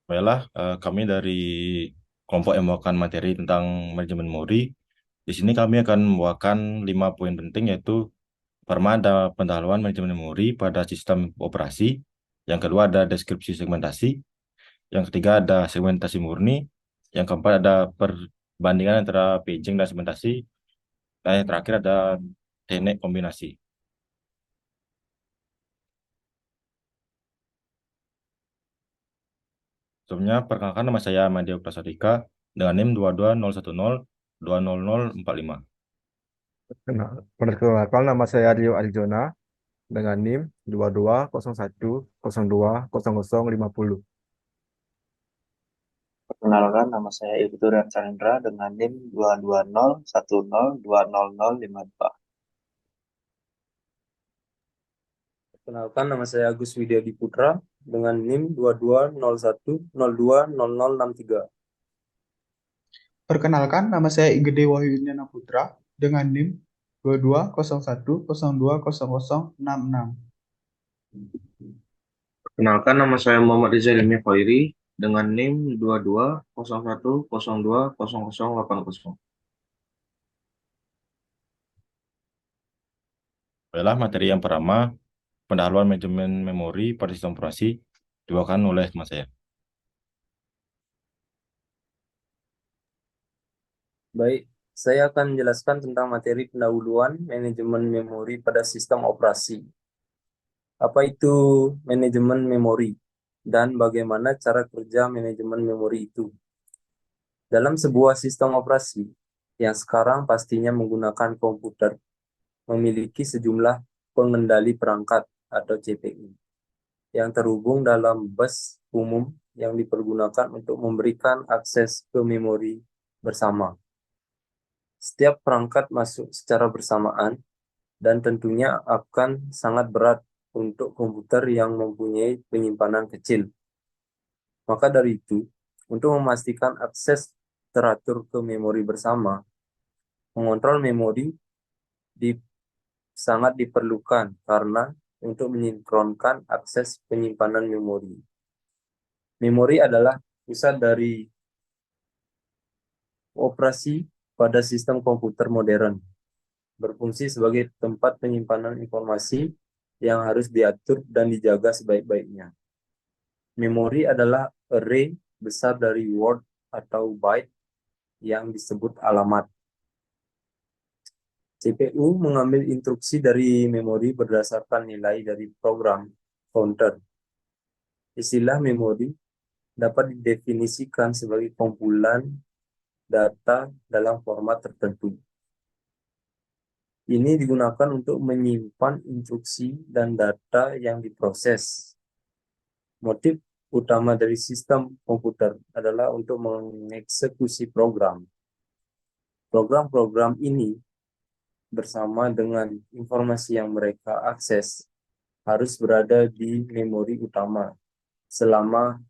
Baiklah, kami dari kelompok yang membawakan materi tentang manajemen memori. Di sini kami akan membawakan 5 poin penting, yaitu pertama ada pendahuluan manajemen memori pada sistem operasi. Yang kedua ada deskripsi segmentasi. Yang ketiga ada segmentasi murni. Yang keempat ada perbandingan antara paging dan segmentasi. Dan yang terakhir ada teknik kombinasi. Sebelumnya, perkenalkan nama saya Madio Prasadika dengan NIM 22010 20045. Perkenalkan nama saya Rio Arizona dengan NIM 2201020050. Perkenalkan, nama saya Ibtu Chandra dengan NIM 22010200052. Perkenalkan, nama saya Agus Widyadi Putra dengan NIM 2201020063. Perkenalkan, nama saya Igede Wahyunyana Putra dengan NIM 2201020066. Perkenalkan, nama saya Muhammad Rizal Ilmi Khairi dengan NIM 2201020080. Baiklah, materi yang pertama, pendahuluan manajemen memori pada sistem operasi, dibawakan oleh teman saya. Baik, saya akan menjelaskan tentang materi pendahuluan manajemen memori pada sistem operasi. Apa itu manajemen memori dan bagaimana cara kerja manajemen memori itu? Dalam sebuah sistem operasi yang sekarang pastinya menggunakan komputer, memiliki sejumlah pengendali perangkat atau CPU yang terhubung dalam bus umum yang dipergunakan untuk memberikan akses ke memori bersama. Setiap perangkat masuk secara bersamaan dan tentunya akan sangat berat untuk komputer yang mempunyai penyimpanan kecil. Maka dari itu, untuk memastikan akses teratur ke memori bersama, mengontrol memori di, sangat diperlukan karena untuk mensinkronkan akses penyimpanan memori. Memori adalah pusat dari operasi pada sistem komputer modern, berfungsi sebagai tempat penyimpanan informasi yang harus diatur dan dijaga sebaik-baiknya. Memori adalah array besar dari word atau byte yang disebut alamat. CPU mengambil instruksi dari memori berdasarkan nilai dari program counter. Istilah memori dapat didefinisikan sebagai kumpulan data dalam format tertentu. Ini digunakan untuk menyimpan instruksi dan data yang diproses. Motif utama dari sistem komputer adalah untuk mengeksekusi program. Program-program ini bersama dengan informasi yang mereka akses harus berada di memori utama selama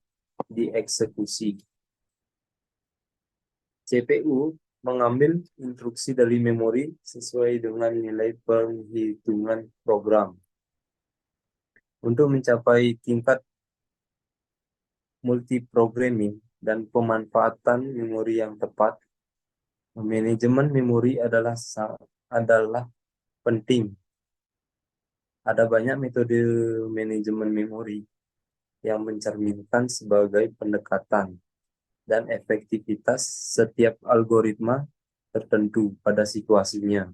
dieksekusi. CPU mengambil instruksi dari memori sesuai dengan nilai perhitungan program. Untuk mencapai tingkat multiprogramming dan pemanfaatan memori yang tepat, manajemen memori adalah penting. Ada banyak metode manajemen memori yang mencerminkan sebagai pendekatan dan efektivitas setiap algoritma tertentu pada situasinya.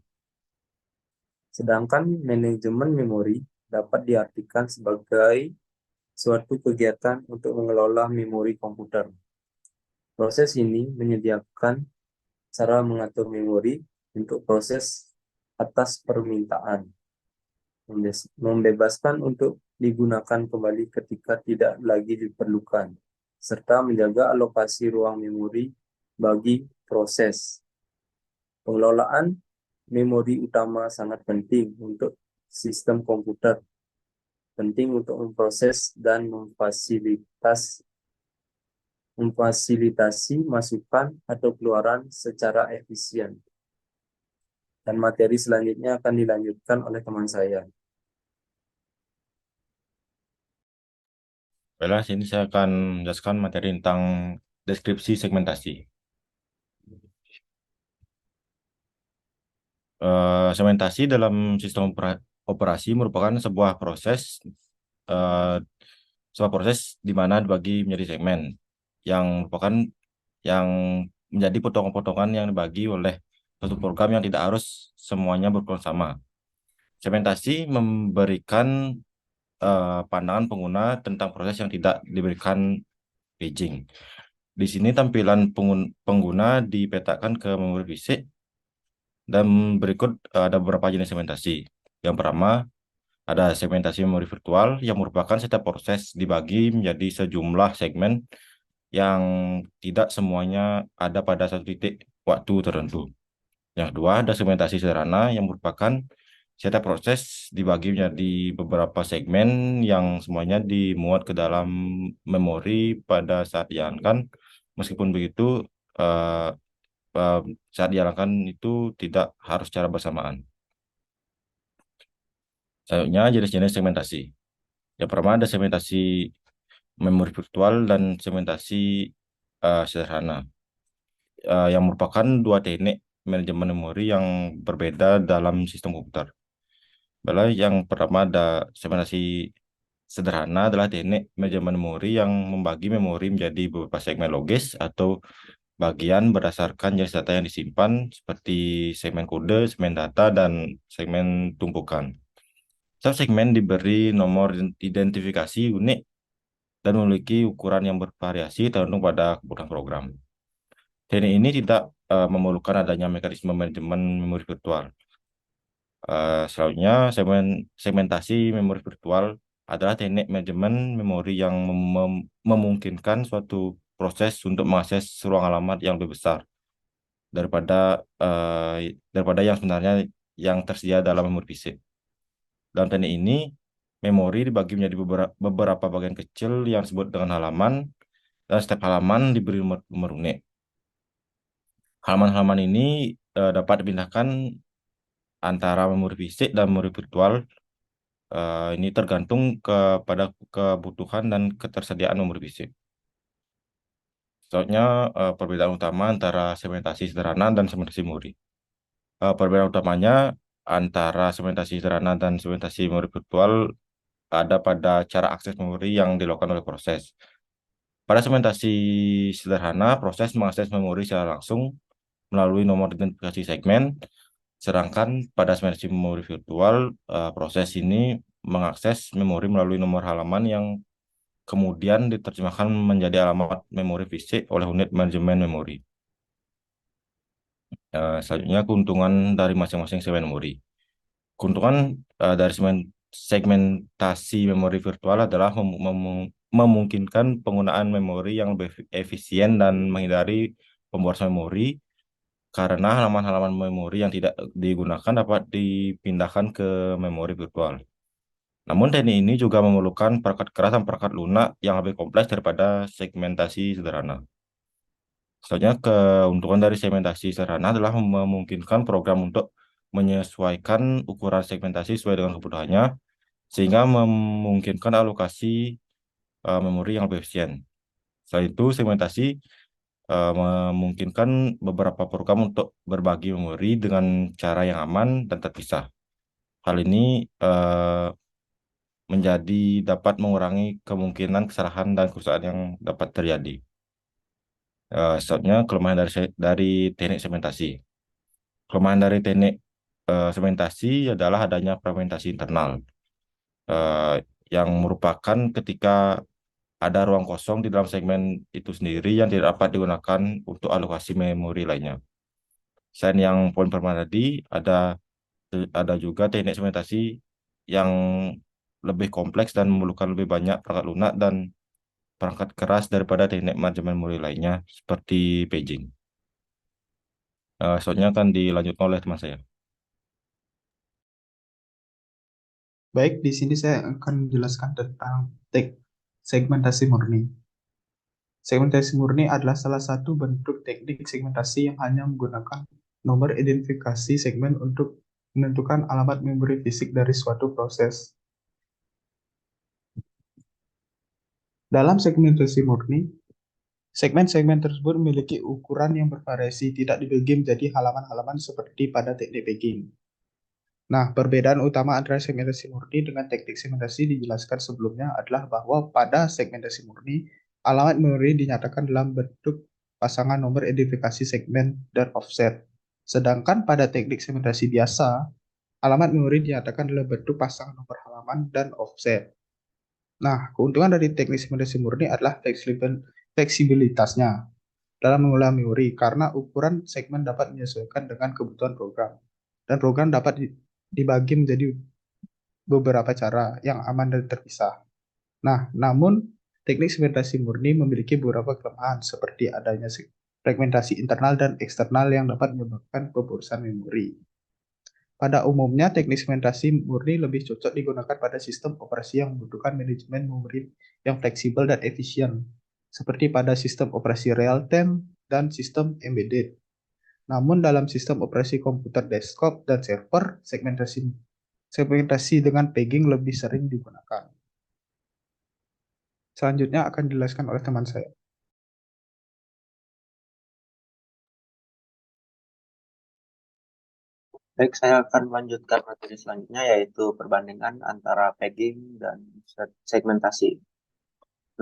Sedangkan manajemen memori dapat diartikan sebagai suatu kegiatan untuk mengelola memori komputer. Proses ini menyediakan cara mengatur memori untuk proses atas permintaan, membebaskan untuk digunakan kembali ketika tidak lagi diperlukan, serta menjaga alokasi ruang memori bagi proses. Pengelolaan memori utama sangat penting untuk sistem komputer, penting untuk memproses dan memfasilitasi masukan atau keluaran secara efisien. Dan materi selanjutnya akan dilanjutkan oleh teman saya. Baiklah, sini saya akan menjelaskan materi tentang deskripsi segmentasi. Segmentasi dalam sistem operasi merupakan eh, sebuah proses di mana dibagi menjadi segmen yang merupakan yang menjadi potongan-potongan yang dibagi oleh suatu program yang tidak harus semuanya berperan sama. Segmentasi memberikan pandangan pengguna tentang proses yang tidak diberikan paging. Di sini tampilan pengguna dipetakan ke memori fisik dan berikut ada beberapa jenis segmentasi. Yang pertama, ada segmentasi memori virtual yang merupakan setiap proses dibagi menjadi sejumlah segmen yang tidak semuanya ada pada satu titik waktu tertentu. Yang kedua, ada segmentasi sederhana yang merupakan setiap proses dibagi menjadi beberapa segmen yang semuanya dimuat ke dalam memori pada saat dijalankan. Meskipun begitu, eh, saat dijalankan itu tidak harus secara bersamaan. Selanjutnya, jenis-jenis segmentasi. Yang pertama ada segmentasi memori virtual dan segmentasi sederhana, yang merupakan dua teknik manajemen memori yang berbeda dalam sistem komputer. Yang pertama ada segmentasi sederhana adalah teknik manajemen memori yang membagi memori menjadi beberapa segmen logis atau bagian berdasarkan jenis data yang disimpan seperti segmen kode, segmen data, dan segmen tumpukan. Setiap segmen diberi nomor identifikasi unik dan memiliki ukuran yang bervariasi tergantung pada kebutuhan program. Teknik ini tidak memerlukan adanya mekanisme manajemen memori virtual. Selanjutnya, segmentasi memori virtual adalah teknik manajemen memori yang memungkinkan suatu proses untuk mengakses ruang alamat yang lebih besar daripada yang sebenarnya yang tersedia dalam memori fisik. Dalam teknik ini, memori dibagi menjadi beberapa bagian kecil yang disebut dengan halaman, dan setiap halaman diberi nomor unik. Halaman-halaman ini dapat dipindahkan antara memori fisik dan memori virtual. Ini tergantung kepada kebutuhan dan ketersediaan memori fisik. Soalnya perbedaan utama antara segmentasi sederhana dan segmentasi memori. Perbedaan utamanya antara segmentasi sederhana dan segmentasi memori virtual ada pada cara akses memori yang dilakukan oleh proses. Pada segmentasi sederhana, proses mengakses memori secara langsung melalui nomor identifikasi segmen, sedangkan pada segmentasi memori virtual, proses ini mengakses memori melalui nomor halaman yang kemudian diterjemahkan menjadi alamat memori fisik oleh unit manajemen memori. Selanjutnya, keuntungan dari masing-masing segmen memori. Keuntungan dari segmentasi memori virtual adalah memungkinkan penggunaan memori yang lebih efisien dan menghindari pemborosan memori karena halaman-halaman memori yang tidak digunakan dapat dipindahkan ke memori virtual. Namun teknik ini juga memerlukan perangkat keras dan perangkat lunak yang lebih kompleks daripada segmentasi sederhana. Selanjutnya, keuntungan dari segmentasi sederhana adalah memungkinkan program untuk menyesuaikan ukuran segmentasi sesuai dengan kebutuhannya, sehingga memungkinkan alokasi memori yang lebih efisien. Selain itu, segmentasi memungkinkan beberapa program untuk berbagi memori dengan cara yang aman dan terpisah. Hal ini dapat mengurangi kemungkinan kesalahan dan kerusakan yang dapat terjadi. Selanjutnya, kelemahan dari teknik segmentasi. Kelemahan dari teknik segmentasi adalah adanya fragmentasi internal, eh, yang merupakan ketika ada ruang kosong di dalam segmen itu sendiri yang tidak dapat digunakan untuk alokasi memori lainnya. Selain yang poin pertama tadi, ada juga teknik segmentasi yang lebih kompleks dan memerlukan lebih banyak perangkat lunak dan perangkat keras daripada teknik manajemen memori lainnya seperti paging. Selanjutnya akan dilanjutkan oleh teman saya. Baik, di sini saya akan menjelaskan tentang segmentasi murni. Segmentasi murni adalah salah satu bentuk teknik segmentasi yang hanya menggunakan nomor identifikasi segmen untuk menentukan alamat memori fisik dari suatu proses. Dalam segmentasi murni, segmen-segmen tersebut memiliki ukuran yang bervariasi, tidak dibagi menjadi halaman-halaman seperti pada teknik pegging. Nah, perbedaan utama antara segmentasi murni dengan teknik segmentasi dijelaskan sebelumnya adalah bahwa pada segmentasi murni, alamat memori dinyatakan dalam bentuk pasangan nomor identifikasi segmen dan offset. Sedangkan pada teknik segmentasi biasa, alamat memori dinyatakan dalam bentuk pasangan nomor halaman dan offset. Nah, keuntungan dari teknik segmentasi murni adalah fleksibilitasnya dalam mengolah memori karena ukuran segmen dapat menyesuaikan dengan kebutuhan program. Dan program dapat dibagi menjadi beberapa cara yang aman dan terpisah. Nah, namun teknik segmentasi murni memiliki beberapa kelemahan seperti adanya fragmentasi internal dan eksternal yang dapat menyebabkan pemborosan memori. Pada umumnya, teknik segmentasi murni lebih cocok digunakan pada sistem operasi yang membutuhkan manajemen memori yang fleksibel dan efisien, seperti pada sistem operasi real-time dan sistem embedded. Namun dalam sistem operasi komputer desktop dan server, segmentasi dengan pegging lebih sering digunakan. Selanjutnya akan dijelaskan oleh teman saya. Baik, saya akan melanjutkan materi selanjutnya yaitu perbandingan antara pegging dan segmentasi.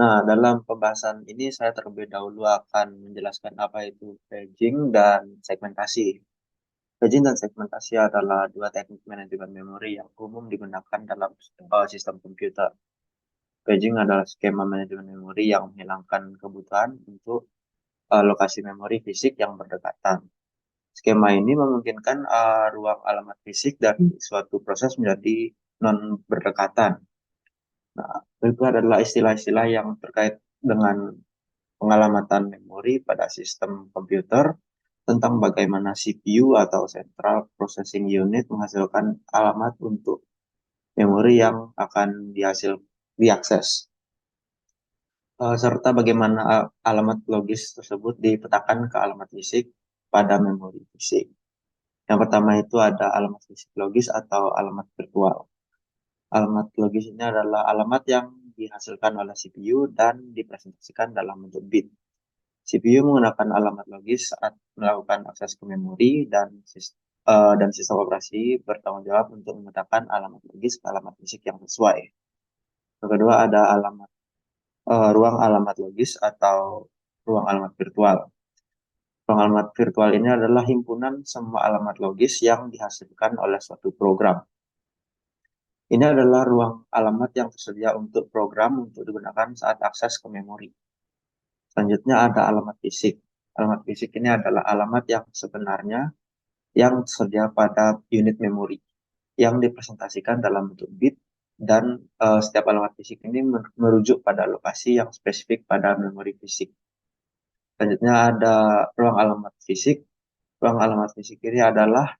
Nah, dalam pembahasan ini saya terlebih dahulu akan menjelaskan apa itu pegging dan segmentasi. Pegging dan segmentasi adalah dua teknik manajemen memori yang umum digunakan dalam sistem komputer. Pegging adalah skema manajemen memori yang menghilangkan kebutuhan untuk lokasi memori fisik yang berdekatan. Skema ini memungkinkan ruang alamat fisik dari suatu proses menjadi non-berdekatan. Nah, itu adalah istilah-istilah yang terkait dengan pengalamatan memori pada sistem komputer tentang bagaimana CPU atau Central Processing Unit menghasilkan alamat untuk memori yang akan diakses. Serta bagaimana alamat logis tersebut dipetakan ke alamat fisik pada memori fisik. Yang pertama itu ada alamat fisik logis atau alamat virtual. Alamat logis ini adalah alamat yang dihasilkan oleh CPU dan dipresentasikan dalam bentuk bit. CPU menggunakan alamat logis saat melakukan akses ke memori dan sistem operasi bertanggung jawab untuk memetakan alamat logis ke alamat fisik yang sesuai. Yang kedua ada ruang alamat logis atau ruang alamat virtual. Ruang alamat virtual ini adalah himpunan semua alamat logis yang dihasilkan oleh suatu program. Ini adalah ruang alamat yang tersedia untuk program untuk digunakan saat akses ke memori. Selanjutnya ada alamat fisik. Alamat fisik ini adalah alamat yang sebenarnya yang tersedia pada unit memori yang dipresentasikan dalam bentuk bit dan setiap alamat fisik ini merujuk pada lokasi yang spesifik pada memori fisik. Selanjutnya ada ruang alamat fisik. Ruang alamat fisik ini adalah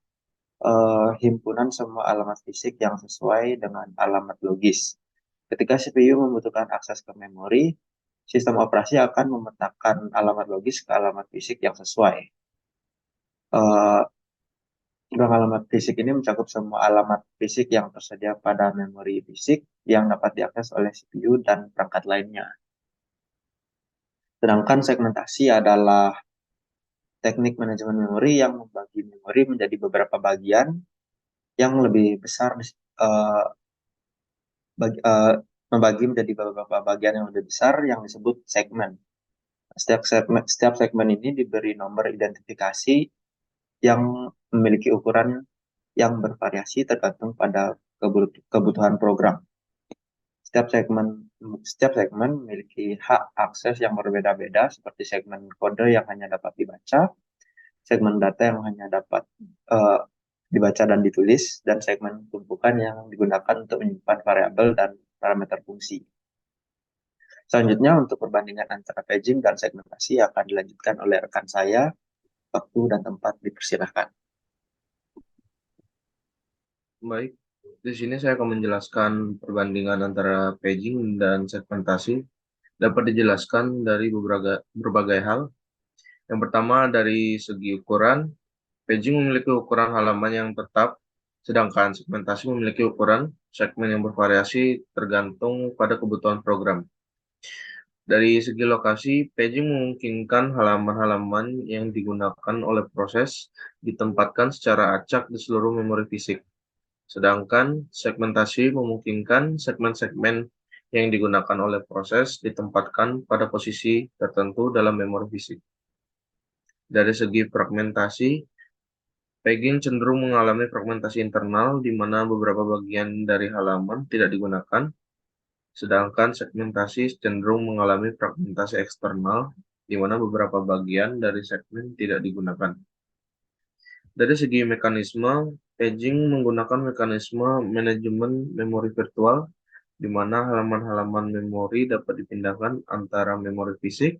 himpunan semua alamat fisik yang sesuai dengan alamat logis. Ketika CPU membutuhkan akses ke memori, sistem operasi akan memetakan alamat logis ke alamat fisik yang sesuai. Ruang alamat fisik ini mencakup semua alamat fisik yang tersedia pada memori fisik yang dapat diakses oleh CPU dan perangkat lainnya. Sedangkan segmentasi adalah teknik manajemen memori yang membagi memori menjadi beberapa bagian yang lebih besar, membagi menjadi beberapa bagian yang lebih besar yang disebut segmen. Setiap segmen ini diberi nomor identifikasi yang memiliki ukuran yang bervariasi tergantung pada kebutuhan program. Setiap segmen memiliki hak akses yang berbeda-beda, seperti segmen kode yang hanya dapat dibaca, segmen data yang hanya dapat dibaca dan ditulis, dan segmen tumpukan yang digunakan untuk menyimpan variabel dan parameter fungsi. Selanjutnya untuk perbandingan antara paging dan segmentasi akan dilanjutkan oleh rekan saya. Waktu dan tempat dipersilahkan. Baik, di sini saya akan menjelaskan perbandingan antara paging dan segmentasi. Dapat dijelaskan dari berbagai hal. Yang pertama dari segi ukuran, paging memiliki ukuran halaman yang tetap, sedangkan segmentasi memiliki ukuran segmen yang bervariasi tergantung pada kebutuhan program. Dari segi lokasi, paging memungkinkan halaman-halaman yang digunakan oleh proses ditempatkan secara acak di seluruh memori fisik. Sedangkan segmentasi memungkinkan segmen-segmen yang digunakan oleh proses ditempatkan pada posisi tertentu dalam memori fisik. Dari segi fragmentasi, paging cenderung mengalami fragmentasi internal di mana beberapa bagian dari halaman tidak digunakan, sedangkan segmentasi cenderung mengalami fragmentasi eksternal di mana beberapa bagian dari segmen tidak digunakan. Dari segi mekanisme, paging menggunakan mekanisme manajemen memori virtual, di mana halaman-halaman memori dapat dipindahkan antara memori fisik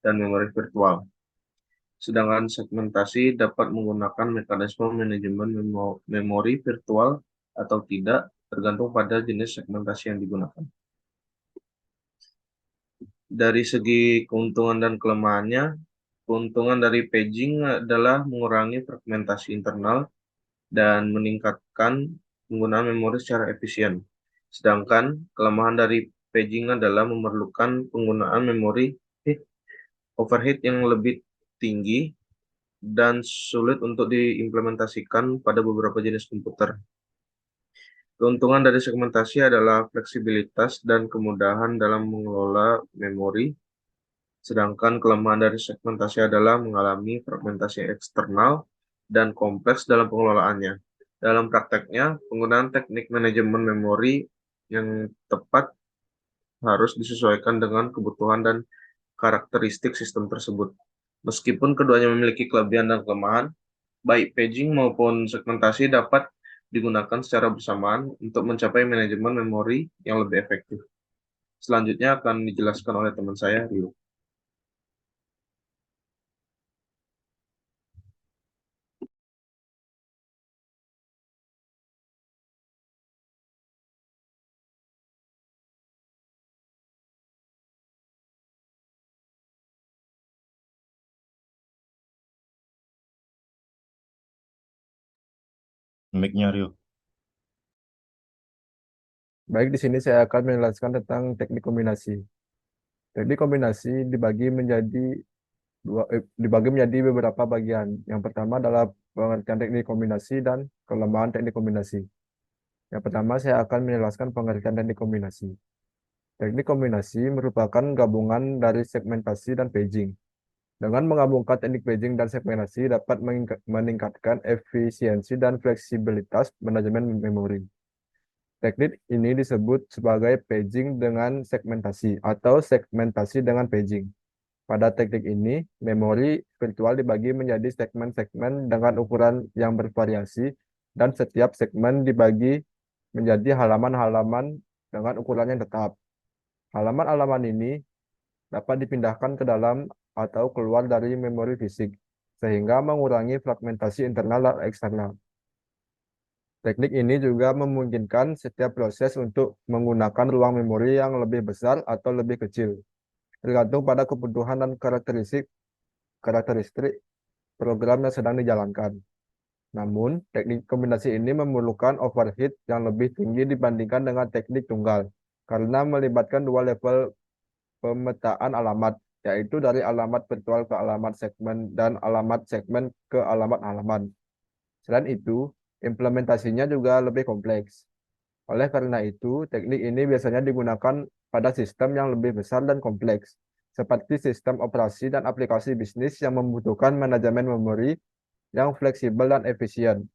dan memori virtual. Sedangkan segmentasi dapat menggunakan mekanisme manajemen memori virtual atau tidak, tergantung pada jenis segmentasi yang digunakan. Dari segi keuntungan dan kelemahannya, keuntungan dari paging adalah mengurangi fragmentasi internal dan meningkatkan penggunaan memori secara efisien. Sedangkan kelemahan dari paging adalah memerlukan penggunaan memori overhead yang lebih tinggi dan sulit untuk diimplementasikan pada beberapa jenis komputer. Keuntungan dari segmentasi adalah fleksibilitas dan kemudahan dalam mengelola memori, sedangkan kelemahan dari segmentasi adalah mengalami fragmentasi eksternal dan kompleks dalam pengelolaannya. Dalam prakteknya, penggunaan teknik manajemen memori yang tepat harus disesuaikan dengan kebutuhan dan karakteristik sistem tersebut. Meskipun keduanya memiliki kelebihan dan kelemahan, baik paging maupun segmentasi dapat digunakan secara bersamaan untuk mencapai manajemen memori yang lebih efektif. Selanjutnya akan dijelaskan oleh teman saya, Rio. Mic-nya Rio. Baik, di sini saya akan menjelaskan tentang teknik kombinasi. Teknik kombinasi dibagi menjadi beberapa bagian. Yang pertama adalah pengertian teknik kombinasi dan kelemahan teknik kombinasi. Yang pertama, saya akan menjelaskan pengertian teknik kombinasi. Teknik kombinasi merupakan gabungan dari segmentasi dan paging. Dengan menggabungkan teknik paging dan segmentasi dapat meningkatkan efisiensi dan fleksibilitas manajemen memori. Teknik ini disebut sebagai paging dengan segmentasi atau segmentasi dengan paging. Pada teknik ini, memori virtual dibagi menjadi segmen-segmen dengan ukuran yang bervariasi dan setiap segmen dibagi menjadi halaman-halaman dengan ukuran yang tetap. Halaman-halaman ini dapat dipindahkan ke dalam atau keluar dari memori fisik, sehingga mengurangi fragmentasi internal dan eksternal. Teknik ini juga memungkinkan setiap proses untuk menggunakan ruang memori yang lebih besar atau lebih kecil, tergantung pada kebutuhan dan karakteristik program yang sedang dijalankan. Namun, teknik kombinasi ini memerlukan overhead yang lebih tinggi dibandingkan dengan teknik tunggal, karena melibatkan dua level pemetaan alamat, yaitu dari alamat virtual ke alamat segmen dan alamat segmen ke alamat halaman. Selain itu, implementasinya juga lebih kompleks. Oleh karena itu, teknik ini biasanya digunakan pada sistem yang lebih besar dan kompleks, seperti sistem operasi dan aplikasi bisnis yang membutuhkan manajemen memori yang fleksibel dan efisien.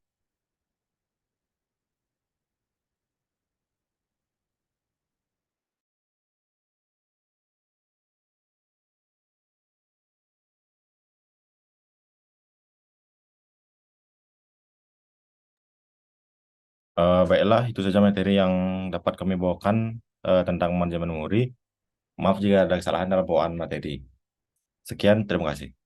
Baiklah, itu saja materi yang dapat kami bawakan tentang manajemen memori. Maaf jika ada kesalahan dalam bawaan materi. Sekian, terima kasih.